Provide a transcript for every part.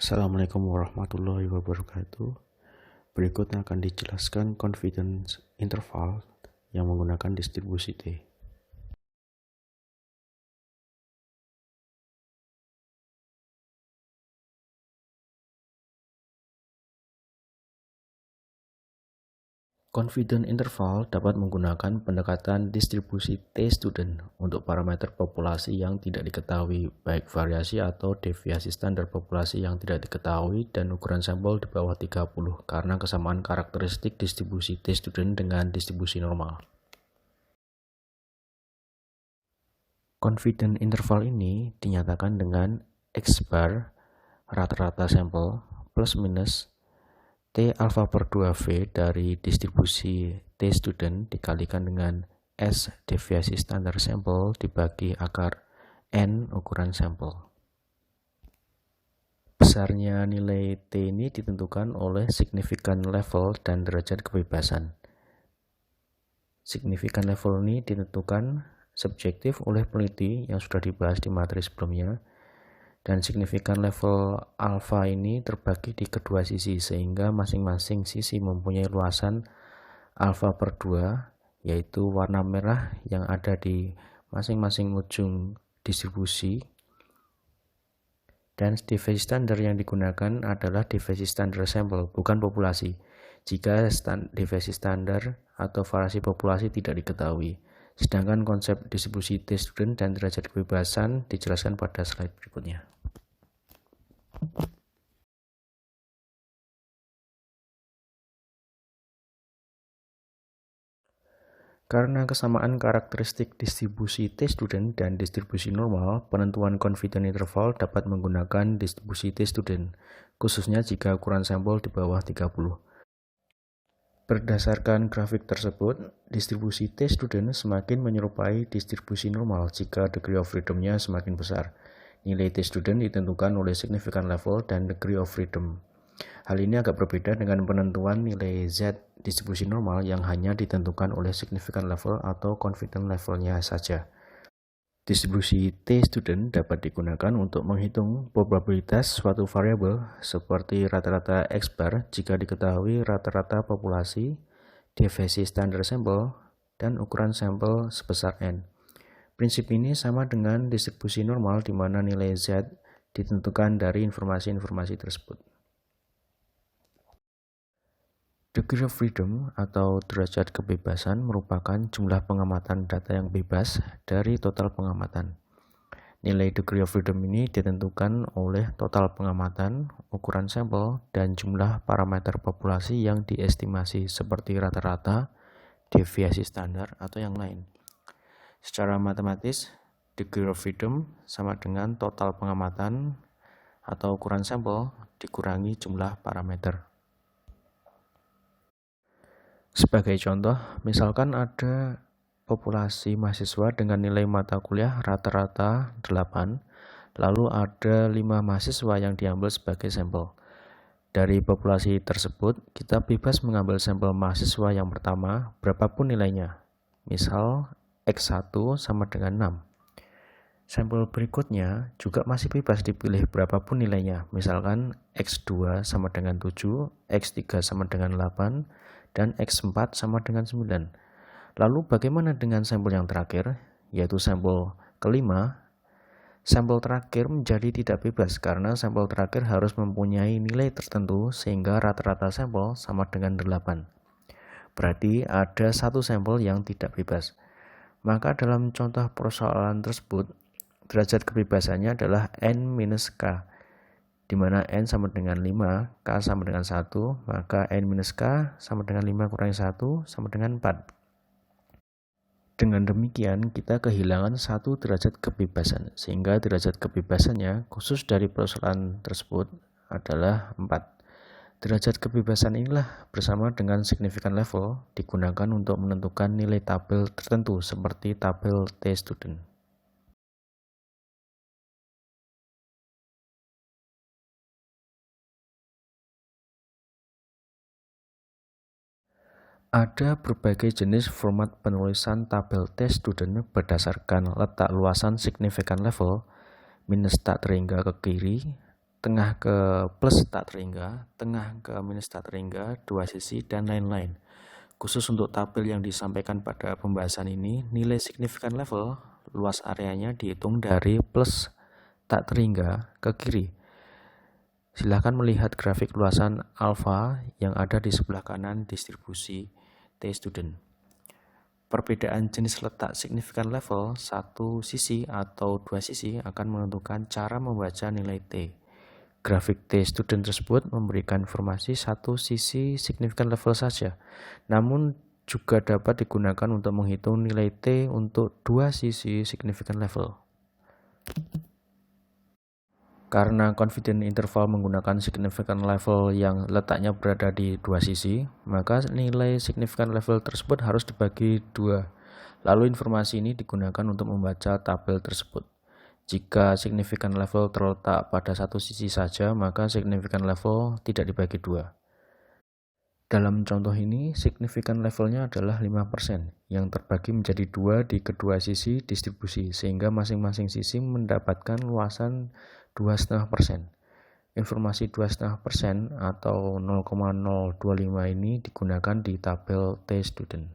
Assalamualaikum warahmatullahi wabarakatuh. Berikutnya akan dijelaskan confidence interval yang menggunakan distribusi T. Confidence interval dapat menggunakan pendekatan distribusi T-student untuk parameter populasi yang tidak diketahui, baik variasi atau deviasi standar populasi yang tidak diketahui, dan ukuran sampel di bawah 30 karena kesamaan karakteristik distribusi T-student dengan distribusi normal. Confidence interval ini dinyatakan dengan X bar rata-rata sampel plus minus T alpha per 2V dari distribusi T student dikalikan dengan S deviasi standar sampel dibagi akar N ukuran sampel. Besarnya nilai T ini ditentukan oleh signifikan level dan derajat kebebasan. Signifikan level ini ditentukan subjektif oleh peneliti yang sudah dibahas di materi sebelumnya, dan signifikan level alfa ini terbagi di kedua sisi sehingga masing-masing sisi mempunyai luasan alfa per 2, yaitu warna merah yang ada di masing-masing ujung distribusi, dan deviasi standar yang digunakan adalah deviasi standar sampel, bukan populasi, jika deviasi standar atau variasi populasi tidak diketahui. Sedangkan konsep distribusi T-student dan derajat kebebasan dijelaskan pada slide berikutnya. Karena kesamaan karakteristik distribusi T-student dan distribusi normal, penentuan confidence interval dapat menggunakan distribusi T-student, khususnya jika ukuran sampel di bawah 30. Berdasarkan grafik tersebut, distribusi T-student semakin menyerupai distribusi normal jika degree of freedom-nya semakin besar. Nilai T-student ditentukan oleh significant level dan degree of freedom. Hal ini agak berbeda dengan penentuan nilai Z distribusi normal yang hanya ditentukan oleh significant level atau confidence level-nya saja. Distribusi T-student dapat digunakan untuk menghitung probabilitas suatu variabel seperti rata-rata X bar jika diketahui rata-rata populasi, deviasi standar sampel, dan ukuran sampel sebesar N. Prinsip ini sama dengan distribusi normal di mana nilai Z ditentukan dari informasi-informasi tersebut. Degree of freedom atau derajat kebebasan merupakan jumlah pengamatan data yang bebas dari total pengamatan. Nilai degree of freedom ini ditentukan oleh total pengamatan, ukuran sampel, dan jumlah parameter populasi yang diestimasi seperti rata-rata, deviasi standar, atau yang lain. Secara matematis, degree of freedom sama dengan total pengamatan atau ukuran sampel dikurangi jumlah parameter. Sebagai contoh, misalkan ada populasi mahasiswa dengan nilai mata kuliah rata-rata 8, lalu ada 5 mahasiswa yang diambil sebagai sampel. Dari populasi tersebut, kita bebas mengambil sampel mahasiswa yang pertama, berapapun nilainya. Misal, X1 sama dengan 6. Sampel berikutnya juga masih bebas dipilih berapapun nilainya, misalkan X2 sama dengan 7, X3 sama dengan 8, dan X4 sama dengan 9. Lalu bagaimana dengan sampel yang terakhir, yaitu sampel kelima? Sampel terakhir menjadi tidak bebas karena sampel terakhir harus mempunyai nilai tertentu sehingga rata-rata sampel sama dengan 8. Berarti ada satu sampel yang tidak bebas. Maka dalam contoh persoalan tersebut, derajat kebebasannya adalah N-K, di mana N sama dengan 5, K sama dengan 1, maka N-K sama dengan 5 kurangi 1 sama dengan 4. Dengan demikian, kita kehilangan satu derajat kebebasan, sehingga derajat kebebasannya khusus dari persoalan tersebut adalah 4. Derajat kebebasan inilah bersama dengan significant level digunakan untuk menentukan nilai tabel tertentu seperti tabel T-student. Ada berbagai jenis format penulisan tabel T-student berdasarkan letak luasan significant level, minus tak terhingga ke kiri, tengah ke plus tak terhingga, tengah ke minus tak terhingga, dua sisi, dan lain-lain. Khusus untuk tabel yang disampaikan pada pembahasan ini, nilai signifikan level luas areanya dihitung dari plus tak terhingga ke kiri. Silahkan melihat grafik luasan alfa yang ada di sebelah kanan distribusi T-student. Perbedaan jenis letak signifikan level satu sisi atau dua sisi akan menentukan cara membaca nilai T. Grafik T-student tersebut memberikan informasi satu sisi signifikan level saja, namun juga dapat digunakan untuk menghitung nilai T untuk dua sisi signifikan level. Karena confidence interval menggunakan significant level yang letaknya berada di dua sisi, maka nilai significant level tersebut harus dibagi dua. Lalu informasi ini digunakan untuk membaca tabel tersebut. Jika significant level terletak pada satu sisi saja, maka significant level tidak dibagi dua. Dalam contoh ini, significant levelnya adalah 5%, yang terbagi menjadi dua di kedua sisi distribusi, sehingga masing-masing sisi mendapatkan luasan 2,5%. Informasi 2,5% atau 0,025 ini digunakan di tabel T-student.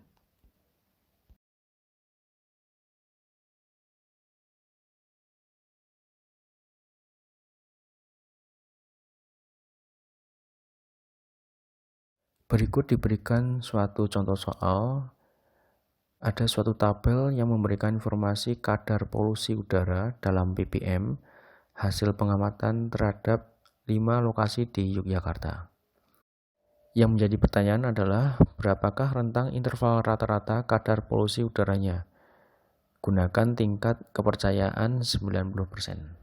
Berikut diberikan suatu contoh soal. Ada suatu tabel yang memberikan informasi kadar polusi udara dalam ppm hasil pengamatan terhadap 5 lokasi di Yogyakarta. Yang menjadi pertanyaan adalah, berapakah rentang interval rata-rata kadar polusi udaranya? Gunakan tingkat kepercayaan 90%.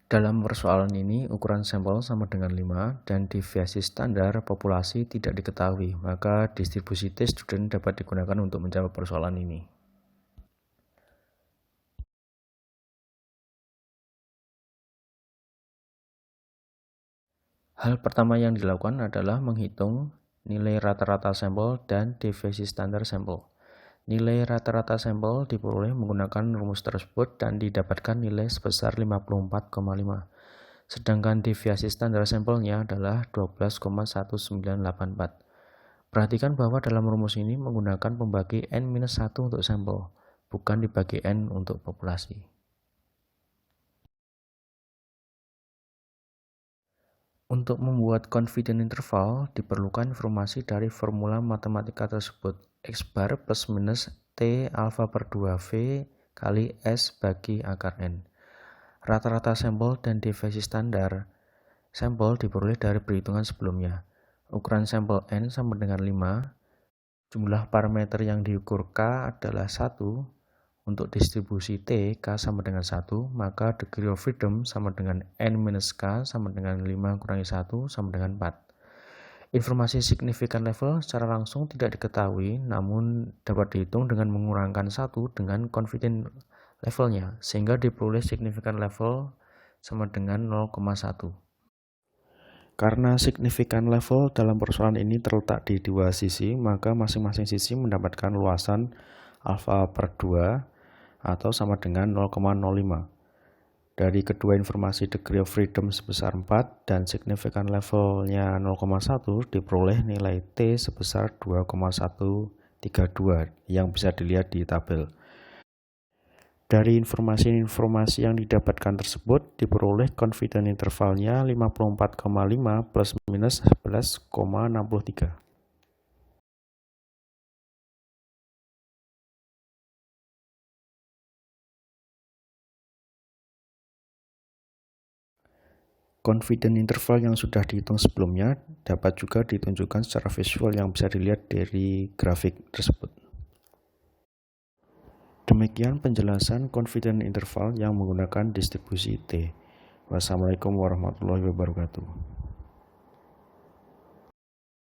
Dalam persoalan ini, ukuran sampel sama dengan 5 dan deviasi standar populasi tidak diketahui, maka distribusi T-student dapat digunakan untuk menjawab persoalan ini. Hal pertama yang dilakukan adalah menghitung nilai rata-rata sampel dan deviasi standar sampel. Nilai rata-rata sampel diperoleh menggunakan rumus tersebut dan didapatkan nilai sebesar 54,5. Sedangkan deviasi standar sampelnya adalah 12,1984. Perhatikan bahwa dalam rumus ini menggunakan pembagi N-1 untuk sampel, bukan dibagi N untuk populasi. Untuk membuat confidence interval, diperlukan informasi dari formula matematika tersebut. X bar plus minus T alfa per 2V kali S bagi akar N. Rata-rata sampel dan deviasi standar sampel diperoleh dari perhitungan sebelumnya. Ukuran sampel N sama dengan 5. Jumlah parameter yang diukur K adalah 1. Untuk distribusi T, K sama dengan 1, maka degree of freedom sama dengan N-K sama dengan 5 kurangi 1 sama dengan 4. Informasi signifikan level secara langsung tidak diketahui, namun dapat dihitung dengan mengurangkan 1 dengan confidence levelnya, sehingga diperoleh signifikan level sama dengan 0,1. Karena signifikan level dalam persoalan ini terletak di dua sisi, maka masing-masing sisi mendapatkan luasan alfa per 2 atau sama dengan 0,05. Dari kedua informasi degree of freedom sebesar 4 dan signifikan levelnya 0,1 diperoleh nilai T sebesar 2,132 yang bisa dilihat di tabel. Dari informasi-informasi yang didapatkan tersebut diperoleh confidence intervalnya 54,5 plus minus 11,63. Confidence interval yang sudah dihitung sebelumnya dapat juga ditunjukkan secara visual yang bisa dilihat dari grafik tersebut. Demikian penjelasan confidence interval yang menggunakan distribusi T. Wassalamualaikum warahmatullahi wabarakatuh.